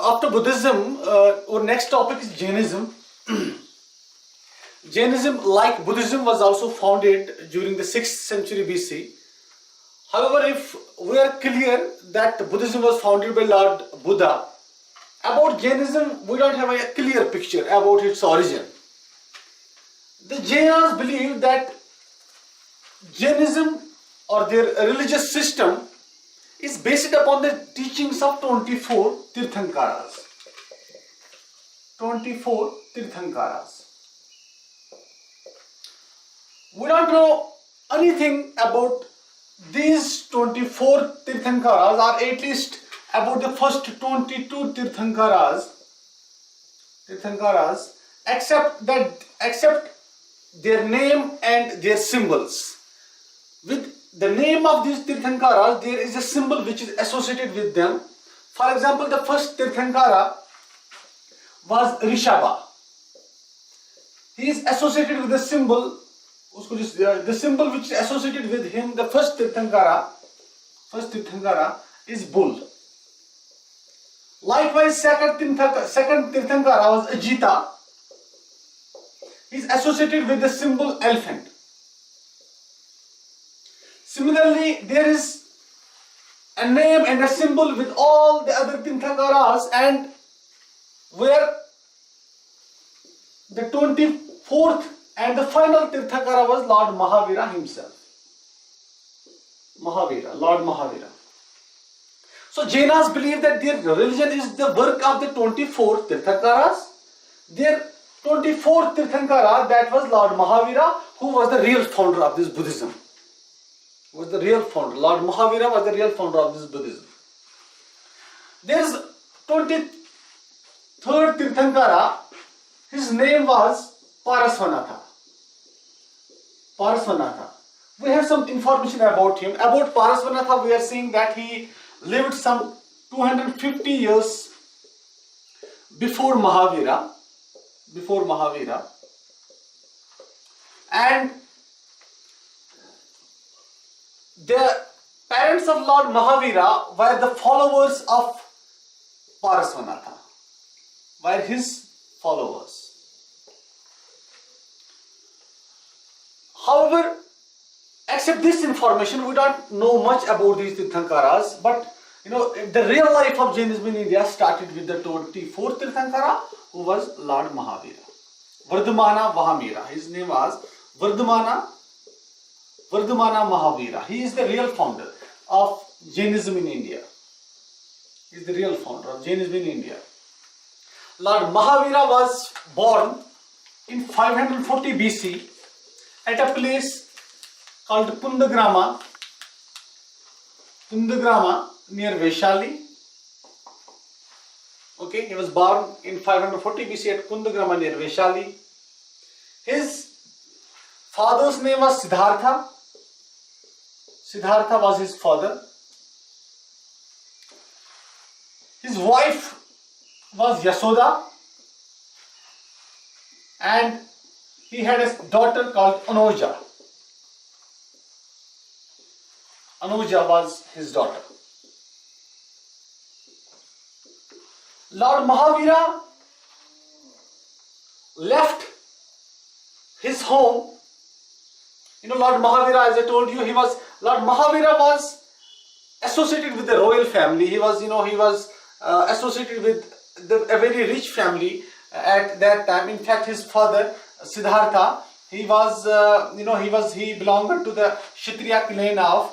after Buddhism, our next topic is Jainism. Jainism, like Buddhism, was also founded during the 6th century BC. However, if we are clear that Buddhism was founded by Lord Buddha, about Jainism, we don't have a clear picture about its origin. The Jainas believe that Jainism or their religious system is based upon the teachings of 24 Tirthankaras. 24 Tirthankaras. We don't know anything about these 24 Tirthankaras, or at least about the first 22 Tirthankaras, except their name and their symbols. With the name of these Tirthankaras, there is a symbol which is associated with them. For example, the first Tirthankara was Rishabha. He is associated with the symbol, the symbol which is associated with him, the first Tirthankara is bull. Likewise, second Tirthankara was Ajita. He is associated with the symbol elephant. Similarly, there is a name and a symbol with all the other Tirthankaras, and where the 24th and the final Tirthankara was Lord Mahavira himself. Lord Mahavira. So Jainas believe that their religion is the work of the 24 Tirthankaras. Their 24th Tirthankara, that was Lord Mahavira, who was the real founder of this Buddhism. Lord Mahavira was the real founder of this Buddhism. There is 23rd Tirthankara. His name was Parasvanatha. We have some information about him. About Parasvanatha, we are seeing that he lived some 250 years before Mahavira. And the parents of Lord Mahavira were the followers of Parasvanatha, were his followers. However, except this information, we don't know much about these Tirthankaras, but the real life of Jainism in India started with the 24th Tirthankara, who was Lord Mahavira. Vardhamana Vahamira. His name was Vardhamana Mahavira. He is the real founder of Jainism in India. Lord Mahavira was born in 540 BC at a place called Kundagrama near Vaishali. Okay, he was born in 540 BC at Kundagrama near Vaishali. His father's name was Siddhartha. Siddhartha was his father. His wife was Yasoda, and he had a daughter called Anuja. Anuja was his daughter. Lord Mahavira left his home. Lord Mahavira, as I told you, Lord Mahavira was associated with the royal family. He was associated with a very rich family at that time. In fact, his father Siddhartha, he belonged to the Kshatriya clan of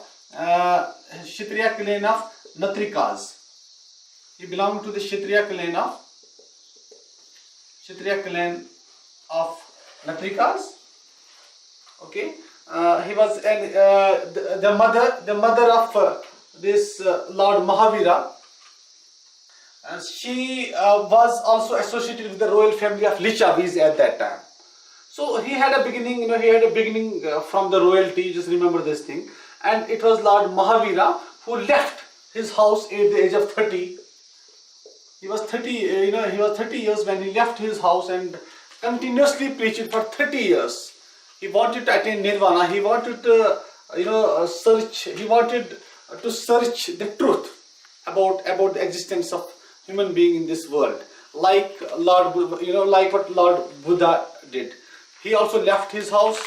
Natrikas. He belonged to the Kshatriya clan of Natrikas. Okay, he was the mother of this Lord Mahavira. She was also associated with the royal family of Lichavis at that time. So he had a beginning, from the royalty. Just remember this thing. And it was Lord Mahavira who left his house at the age of 30. He was 30 years when he left his house and continuously preached for 30 years. He wanted to attain nirvana. He wanted to search the truth about the existence of human being in this world, like like what Lord Buddha did. He also left his house.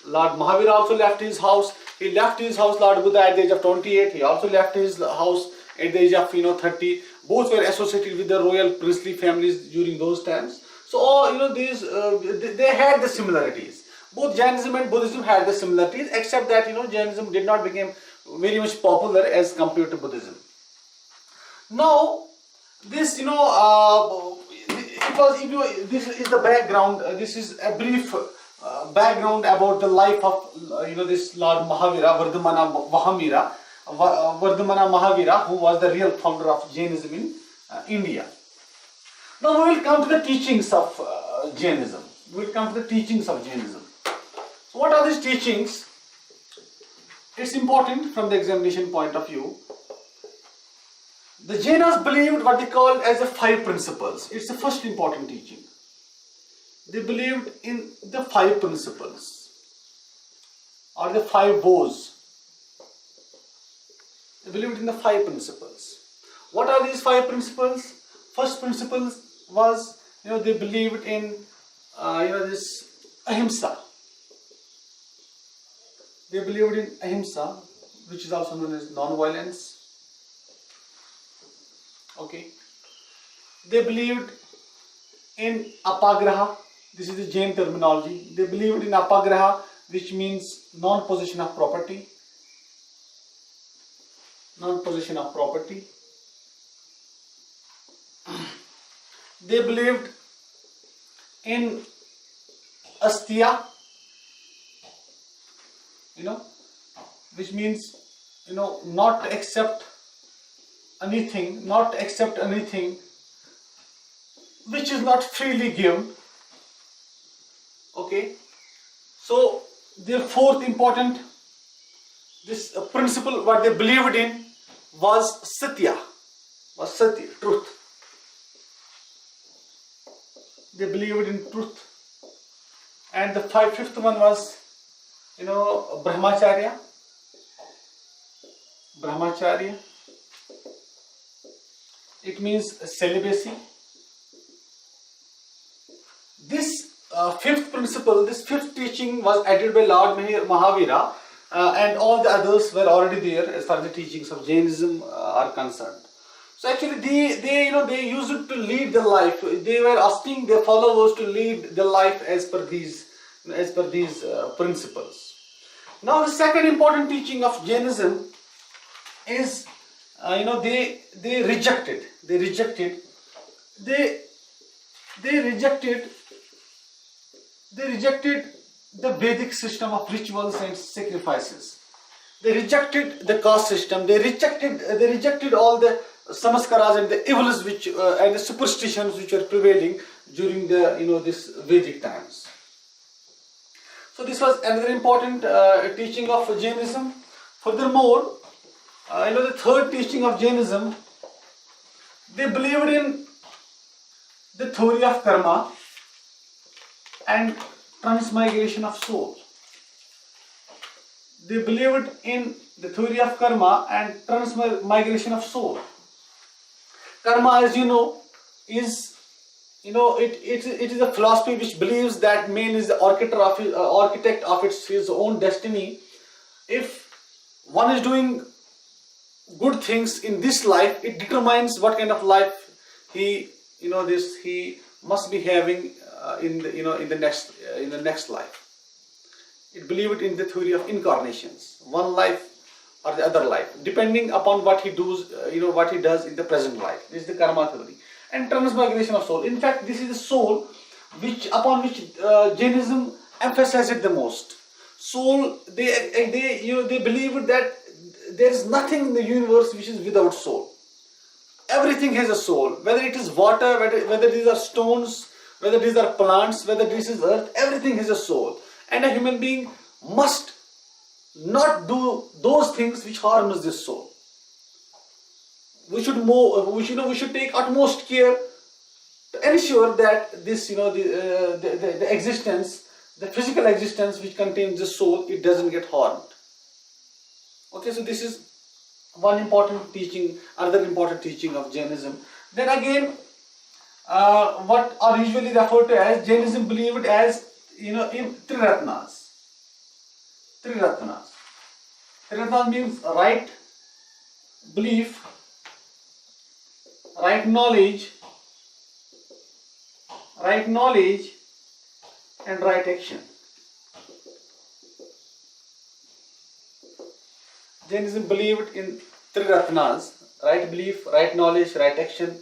Lord Mahavira also left his house. He left his house, Lord Buddha, at the age of 28. He also left his house at the age of 30. Both were associated with the royal priestly families during those times. So these they had the similarities. Both Jainism and Buddhism had the similarities, except that Jainism did not become very much popular as compared to Buddhism. Now, this this is the background. This is a brief background about the life of this Lord Mahavira, Vardhamana Mahavira, who was the real founder of Jainism in India. Now we will come to the teachings of Jainism. We will come to the teachings of Jainism. So what are these teachings? It's important from the examination point of view. The Jainas believed what they call as the 5 principles. It's the first important teaching. They believed in the 5 principles or the 5 vows. They believed in the 5 principles. What are these 5 principles? First principle was, they believed in, this ahimsa. They believed in ahimsa, which is also known as non-violence. Okay. They believed in apagraha. This is the Jain terminology. They believed in apagraha, which means non-possession of property. Non-possession of property. They believed in asteya, which means, not to accept anything, which is not freely given. Okay. So their fourth important principle, what they believed in, was satya, truth. They believed in truth. And the fifth one was, brahmacharya. It means celibacy. This fifth principle, this fifth teaching was added by Lord Mahavira, and all the others were already there as far as the teachings of Jainism are concerned. So actually they used it to lead the life. They were asking their followers to lead the life as per these principles. Now the second important teaching of Jainism is, they rejected the Vedic system of rituals and sacrifices. They rejected the caste system. They rejected all the samaskaras and the evils and the superstitions which were prevailing during the this Vedic times. So this was another important teaching of Jainism. Furthermore, the third teaching of Jainism, they believed in the theory of karma and transmigration of soul. They believed in the theory of karma and transmigration of soul. Karma, as you know, is it is a philosophy which believes that man is the architect of his own destiny. If one is doing good things in this life, it determines what kind of life he must be having in the next life. It believed in the theory of incarnations, one life or the other life, depending upon what he does, in the present life. This is the karma theory. And transmigration of soul. In fact, this is the soul upon which Jainism emphasizes the most. Soul, they believe that there is nothing in the universe which is without soul. Everything has a soul. Whether it is water, whether these are stones, whether these are plants, whether this is earth, everything has a soul. And a human being must not do those things which harms this soul. We should take utmost care to ensure that this, the existence, the physical existence which contains the soul, it doesn't get harmed. Okay, so this is one important teaching, another important teaching of Jainism. Then again, what are usually referred to as Jainism believed as, in Triratnas. Triratnas. Triratnas means right belief, right knowledge, and right action. Jainism believed in three ratnas: right belief, right knowledge, right action.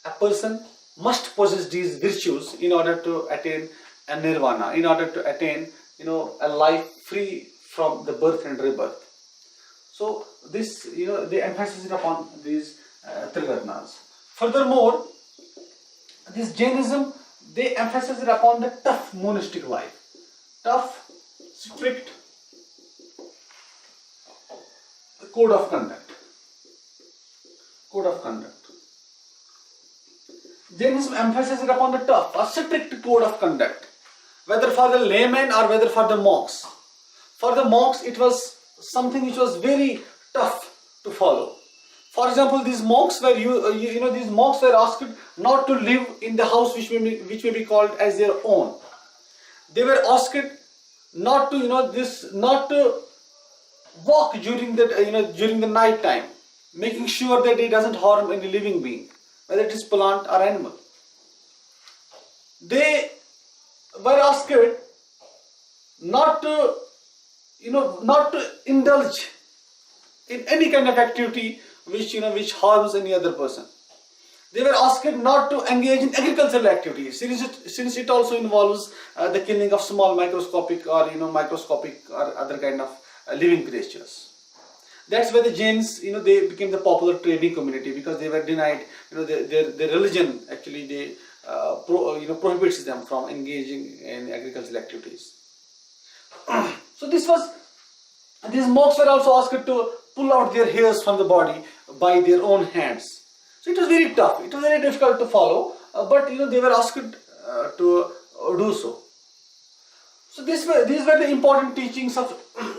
A person must possess these virtues in order to attain a nirvana, in order to attain, a life free from the birth and rebirth. So this, they emphasize it upon these three ratnas. Furthermore, this Jainism, they emphasize it upon the tough monastic life, tough, strict code of conduct. Jainism emphasizes it upon the tough, a strict code of conduct, whether for the laymen or whether for the monks. For the monks, it was something which was very tough to follow. For example, these monks were these monks were asked not to live in the house which may be called as their own. They were asked not to not to walk during the night time, making sure that it doesn't harm any living being, whether it is plant or animal. They were asked not to not to indulge in any kind of activity which harms any other person. They were asked not to engage in agricultural activities, since it also involves the killing of small microscopic or other kind of living creatures. That's why the Jains, they became the popular trading community, because they were denied, their religion actually prohibits them from engaging in agricultural activities. So these monks were also asked to pull out their hairs from the body by their own hands. So it was very tough. It was very difficult to follow, but they were asked to do so. So these were the important teachings of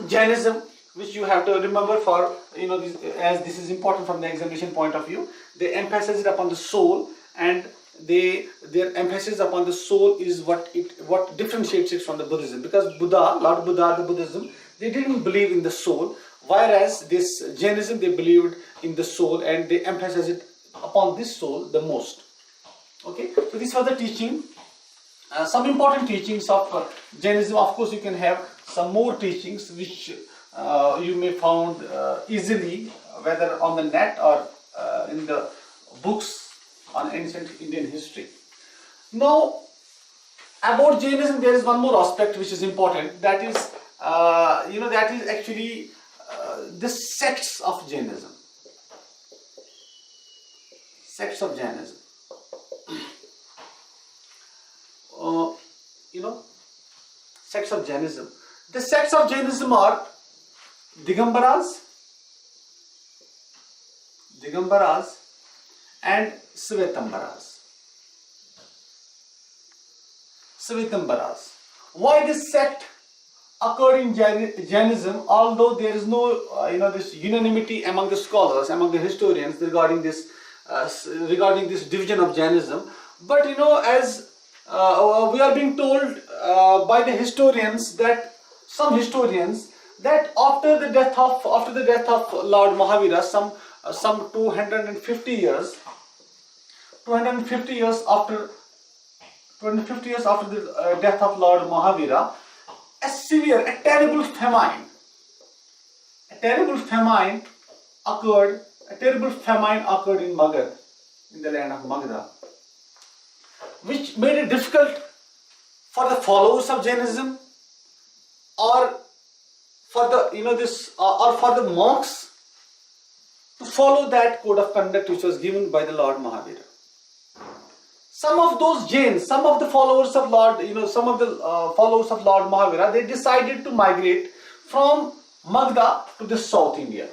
Jainism, which you have to remember for as this is important from the examination point of view. They emphasize it upon the soul, and their emphasis upon the soul is what differentiates it from the Buddhism. Because Lord Buddha, the Buddhism, they didn't believe in the soul, whereas this Jainism, they believed in the soul, and they emphasize it upon this soul the most. Okay, so this was the teaching. Some important teachings of Jainism. Of course, you can have some more teachings which you may found easily, whether on the net or in the books on ancient Indian history. Now, about Jainism, there is one more aspect which is important. That is, that is actually the sects of Jainism. Sects of Jainism. Sects of Jainism. The sects of Jainism are Digambaras and Svetambaras. Why this sect occurred in Jainism, although there is no this unanimity among the scholars, among the historians regarding this division of Jainism, but as we are being told by the historians, that some historians, that after the death of Lord Mahavira, some 250 years after the death of Lord Mahavira, a terrible famine occurred in Magad, in the land of Magda, which made it difficult for the followers of Jainism, or for the or for the monks to follow that code of conduct which was given by the Lord Mahavira. Some of those Jains, some of the followers of Lord Mahavira, they decided to migrate from Magda to the South India.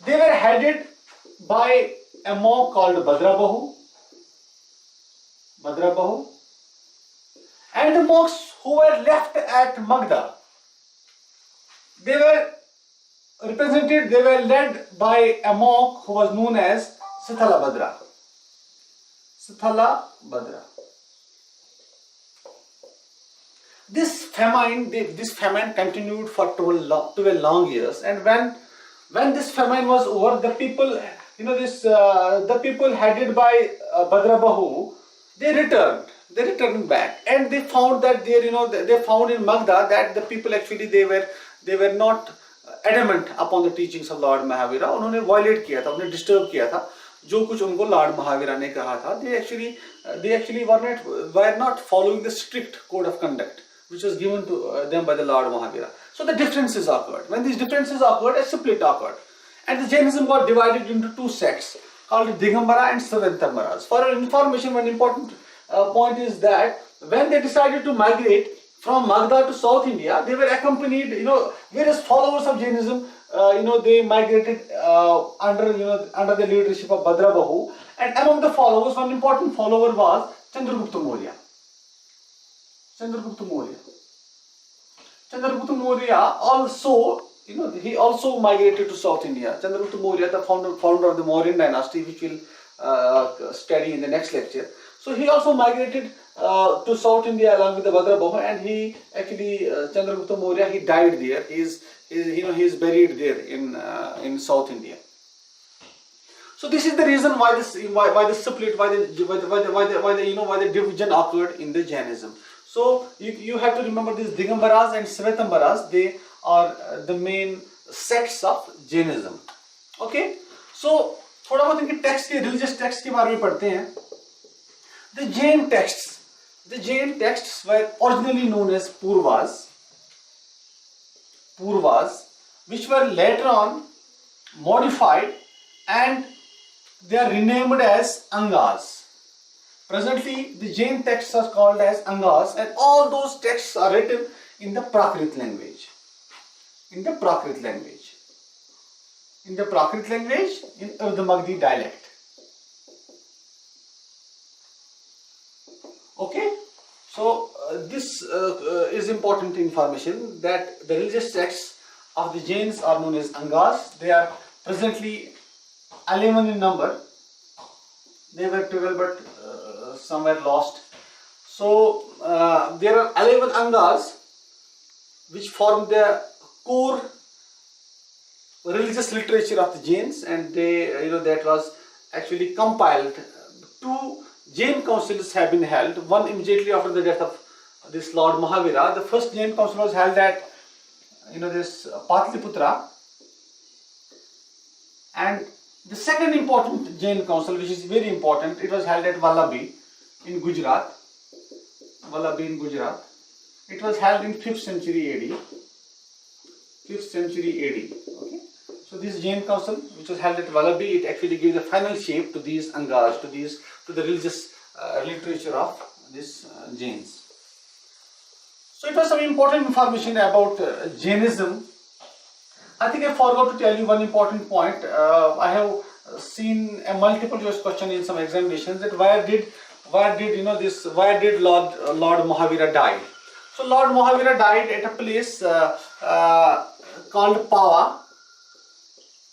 They were headed by a monk called Bhadrabahu, and the monks who were left at Magda, they were they were led by a monk who was known as Sithalabhadra. Sithalabhadra. This famine continued for 12 long years, and when this famine was over, the people, the people headed by Bhadrabahu, they returned back, and they found that they found in Magda that the people actually they were not adamant upon the teachings of Lord Mahavira. उन्होंने violate किया था, उन्हें disturb किया था, जो कुछ उनको Lord Mahavira ने कहा था. They actually were not following the strict code of conduct which was given to them by the Lord Mahavira. So the differences occurred. When these differences occurred, a split occurred, and the Jainism got divided into two sects called Digambara and Savantambaras. For your information, one important point is that when they decided to migrate from Magda to South India, they were accompanied, various followers of Jainism. They migrated under the leadership of Bhadrabahu, and among the followers, one important follower was Chandragupta Maurya. Chandragupta Maurya also, he also migrated to South India. Chandragupta Maurya, the founder of the Mauryan dynasty, which we'll study in the next lecture. So he also migrated to South India along with the Bhadrabahu, and he actually, Chandragupta Maurya, he died there. He is buried there in South India. So this is the reason why the split, why the division occurred in the Jainism. So you have to remember these Digambaras and Svetambaras, they are the main sects of Jainism. Okay, so थोड़ा बहुत इनके text के religious texts के बारे में पढ़ते हैं. The Jain texts were originally known as Purvas, which were later on modified, and they are renamed as Angas. Presently, the Jain texts are called as Angas, and all those texts are written in the Prakrit language. In the Prakrit language, in Urdu Magdi dialect. Okay, so this is important information that the religious texts of the Jains are known as Angas. They are presently 11 in number. They were 12, but some were lost. So there are 11 Angas which form the core religious literature of the Jains, and they, that was actually compiled. Two Jain councils have been held. One immediately after the death of this Lord Mahavira. The first Jain council was held at this Patliputra, and the second important Jain council, which is very important, it was held at Vallabhi in Gujarat. It was held in 5th century AD. Okay. So this Jain council, which was held at Vallabhi, it actually gave the final shape to these Angas, to the religious literature of this Jains. So it was some important information about Jainism. I think I forgot to tell you one important point. I have seen a multiple choice question in some examinations that where did Lord Mahavira die? So Lord Mahavira died at a place called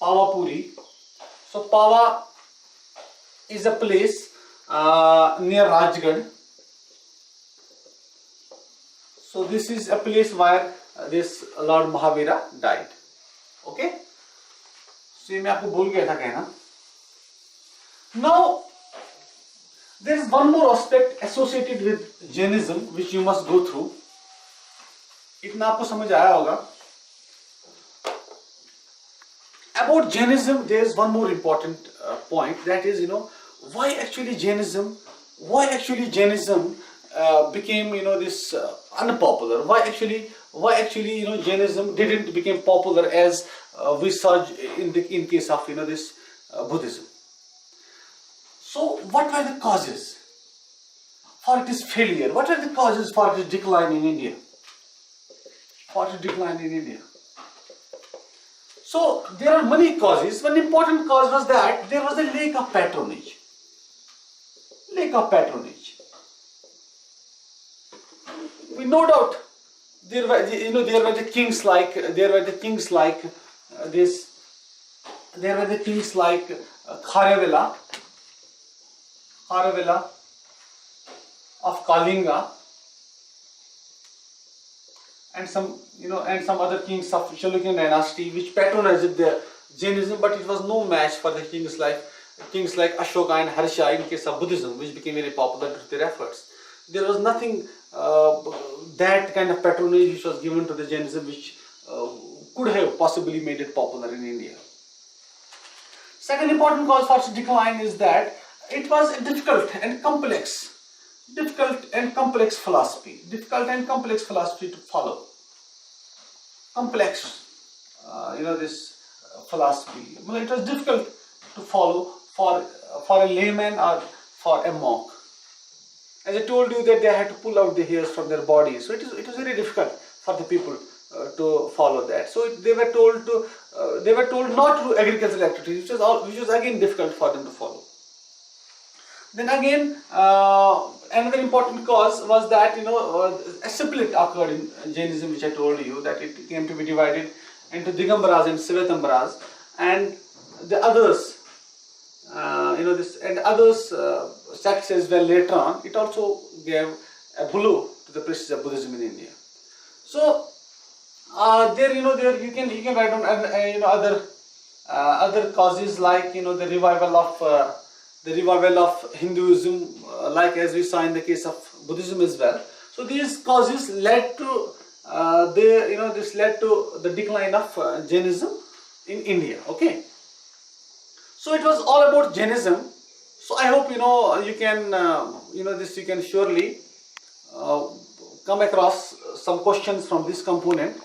Pavapuri. So Pava is a place near Rajgarh. So this is a place where this Lord Mahavira died. Okay? So ये मैं आपको बोल गया था कहना. Now there is one more aspect associated with Jainism which you must go through. इतना आपको समझ आया होगा. About Jainism, there is one more important point, that is, why actually Jainism became this unpopular. Why actually Jainism didn't become popular as we saw in case of this Buddhism. So what were the causes for its failure? What were the causes for its decline in India? So there are many causes. One important cause was that there was a lack of patronage. We no doubt there were the kings like there were the kings like Kharavela of Kalinga, and some other kings of Chalukyan dynasty which patronized the Jainism, but it was no match for the kings like Ashoka and Harsha in case of Buddhism, which became very popular due to their efforts. There was nothing that kind of patronage which was given to the Jainism which could have possibly made it popular in India. Second important cause for its decline is that it was a difficult and complex philosophy to follow. Complex, this philosophy. Well, it was difficult to follow for a layman or for a monk. As I told you that they had to pull out the hairs from their bodies, so it was very difficult for the people to follow that. So they were told not to do agricultural activities, which was again difficult for them to follow. Then again, another important cause was that a split occurred in Jainism, which I told you that it came to be divided into Digambaras and Svetambaras, and the others, sects as well later on. It also gave a blow to the prestige of Buddhism in India. So there you can write down other causes like the revival of Hinduism, like as we saw in the case of Buddhism as well. So these causes led to the decline of Jainism in India. Okay. So it was all about Jainism. So I hope you can surely come across some questions from this component.